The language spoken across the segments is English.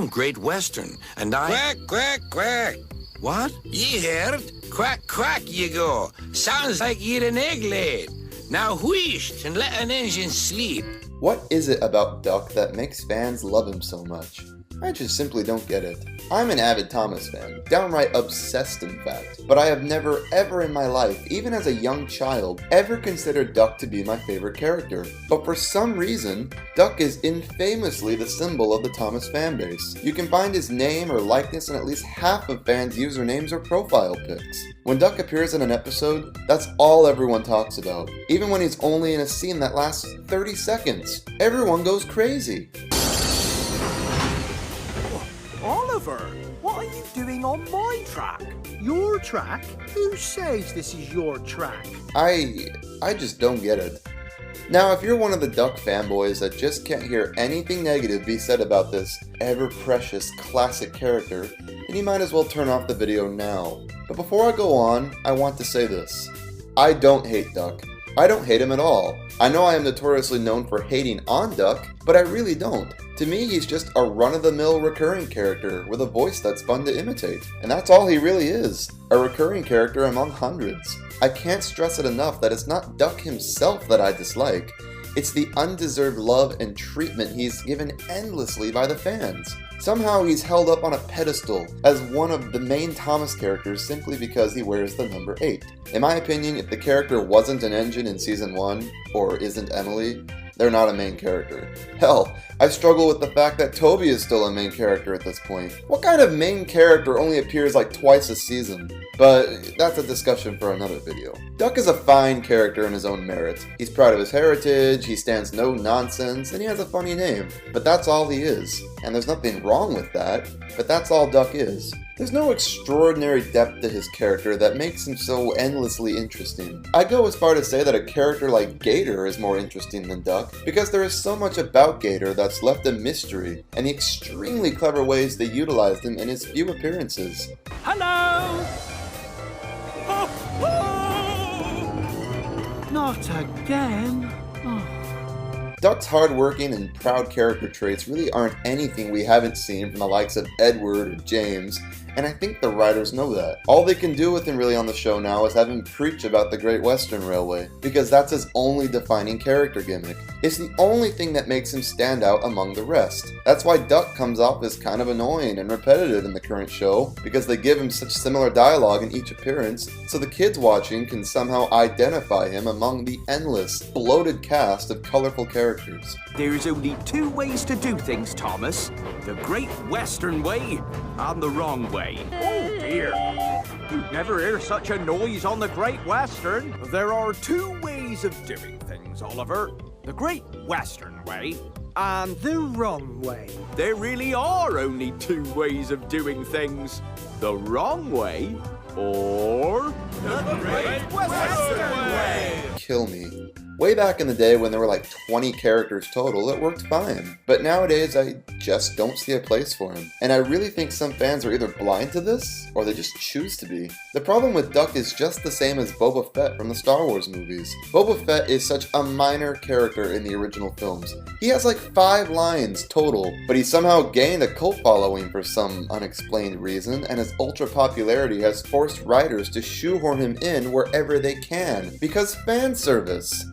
I'm Great Western, and I... Quack, quack, quack. What? Ye heard? Quack, quack ye go. Sounds like ye'd an egg laid. Now wheesht and let an engine sleep. What is it about Duck that makes fans love him so much? I just simply don't get it. I'm an avid Thomas fan, downright obsessed in fact, but I have never ever in my life, even as a young child, ever considered Duck to be my favorite character. But for some reason, Duck is infamously the symbol of the Thomas fanbase. You can find his name or likeness in at least half of fans' usernames or profile pics. When Duck appears in an episode, that's all everyone talks about. Even when he's only in a scene that lasts 30 seconds, everyone goes crazy. Oliver, what are you doing on my track? Your track? Who says this is your track? I just don't get it. Now, if you're one of the Duck fanboys that just can't hear anything negative be said about this ever-precious classic character, then you might as well turn off the video now. But before I go on, I want to say this. I don't hate Duck. I don't hate him at all. I know I am notoriously known for hating on Duck, but I really don't. To me, he's just a run-of-the-mill recurring character with a voice that's fun to imitate. And that's all he really is, a recurring character among hundreds. I can't stress it enough that it's not Duck himself that I dislike. It's the undeserved love and treatment he's given endlessly by the fans. Somehow he's held up on a pedestal as one of the main Thomas characters simply because he wears the number 8. In my opinion, if the character wasn't an engine in Season 1, or isn't Emily, they're not a main character. Hell, I struggle with the fact that Toby is still a main character at this point. What kind of main character only appears like twice a season? But that's a discussion for another video. Duck is a fine character in his own merit. He's proud of his heritage, he stands no nonsense, and he has a funny name. But that's all he is. And there's nothing wrong with that, but that's all Duck is. There's no extraordinary depth to his character that makes him so endlessly interesting. I go as far to say that a character like Gator is more interesting than Duck, because there is so much about Gator that's left a mystery, and the extremely clever ways they utilized him in his few appearances. Hello! Not again. Duck's hardworking and proud character traits really aren't anything we haven't seen from the likes of Edward or James, and I think the writers know that. All they can do with him really on the show now is have him preach about the Great Western Railway, because that's his only defining character gimmick. It's the only thing that makes him stand out among the rest. That's why Duck comes off as kind of annoying and repetitive in the current show, because they give him such similar dialogue in each appearance, so the kids watching can somehow identify him among the endless, bloated cast of colorful characters. There's only 2 ways to do things, Thomas. The Great Western Way and the wrong way. Oh dear! You'd never hear such a noise on the Great Western. There are 2 ways of doing things, Oliver. The Great Western Way and The wrong way. there really are only 2 ways of doing things. The wrong way or the Great Western Way. Kill me. Way back in the day when there were like 20 characters total, it worked fine. But nowadays, I just don't see a place for him. And I really think some fans are either blind to this, or they just choose to be. The problem with Duck is just the same as Boba Fett from the Star Wars movies. Boba Fett is such a minor character in the original films. He has like 5 lines total, but he somehow gained a cult following for some unexplained reason, and his ultra popularity has forced writers to shoehorn him in wherever they can, because fan service.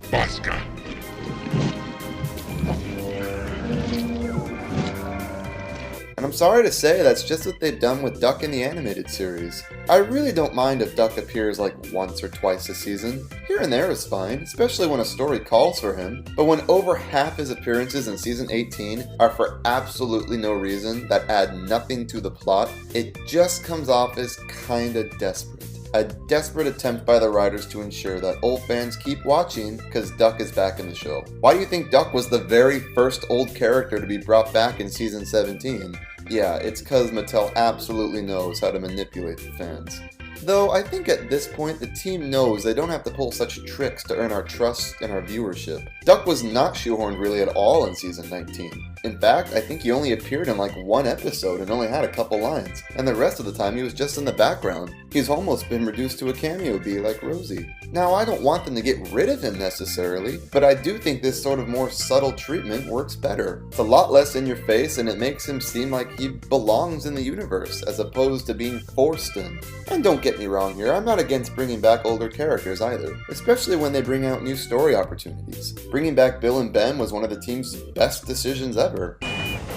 And I'm sorry to say, that's just what they've done with Duck in the animated series. I really don't mind if Duck appears like once or twice a season. Here and there is fine, especially when a story calls for him. But when over half his appearances in season 18 are for absolutely no reason that add nothing to the plot, it just comes off as kinda desperate. A desperate attempt by the writers to ensure that old fans keep watching because Duck is back in the show. Why do you think Duck was the very first old character to be brought back in season 17? Yeah, it's cause Mattel absolutely knows how to manipulate the fans. Though I think at this point the team knows they don't have to pull such tricks to earn our trust and our viewership. Duck was not shoehorned really at all in season 19. In fact, I think he only appeared in like one episode and only had a couple lines, and the rest of the time he was just in the background. He's almost been reduced to a cameo bee like Rosie. Now, I don't want them to get rid of him necessarily, but I do think this sort of more subtle treatment works better. It's a lot less in your face, and it makes him seem like he belongs in the universe, as opposed to being forced in. And don't get me wrong here, I'm not against bringing back older characters either, especially when they bring out new story opportunities. Bringing back Bill and Ben was one of the team's best decisions ever.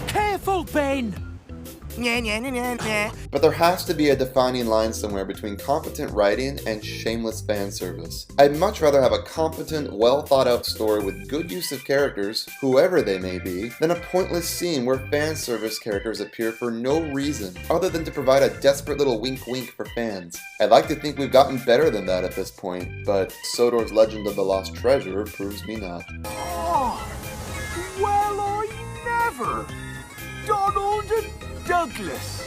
Careful, Ben! But there has to be a defining line somewhere between competent writing and shameless fan service. I'd much rather have a competent, well thought out story with good use of characters, whoever they may be, than a pointless scene where fan service characters appear for no reason other than to provide a desperate little wink wink for fans. I'd like to think we've gotten better than that at this point, but Sodor's Legend of the Lost Treasure proves me not. Oh, well, I never! Donald and Douglas!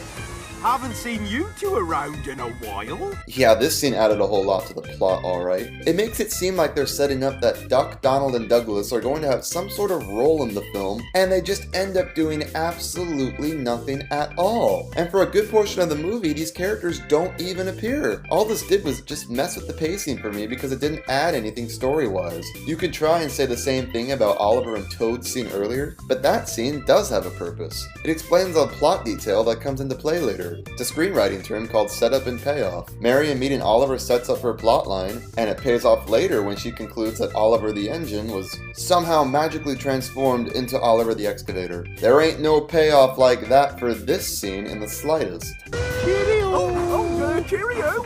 Haven't seen you two around in a while. Yeah, this scene added a whole lot to the plot, alright. It makes it seem like they're setting up that Duck, Donald, and Douglas are going to have some sort of role in the film, and they just end up doing absolutely nothing at all. And for a good portion of the movie, these characters don't even appear. All this did was just mess with the pacing for me because it didn't add anything story-wise. You could try and say the same thing about Oliver and Toad's scene earlier, but that scene does have a purpose. It explains a plot detail that comes into play later. It's a screenwriting term called setup and payoff. Marion meeting Oliver sets up her plotline, and it pays off later when she concludes that Oliver the engine was somehow magically transformed into Oliver the excavator. There ain't no payoff like that for this scene in the slightest. Cheerio! Cheerio!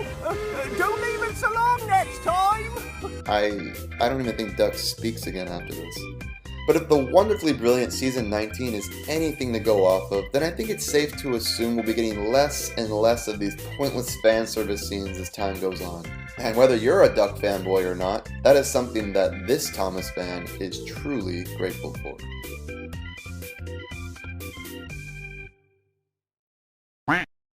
Don't leave it so long next time! I don't even think Duck speaks again after this. But if the wonderfully brilliant Season 19 is anything to go off of, then I think it's safe to assume we'll be getting less and less of these pointless fan service scenes as time goes on. And whether you're a Duck fanboy or not, that is something that this Thomas fan is truly grateful for.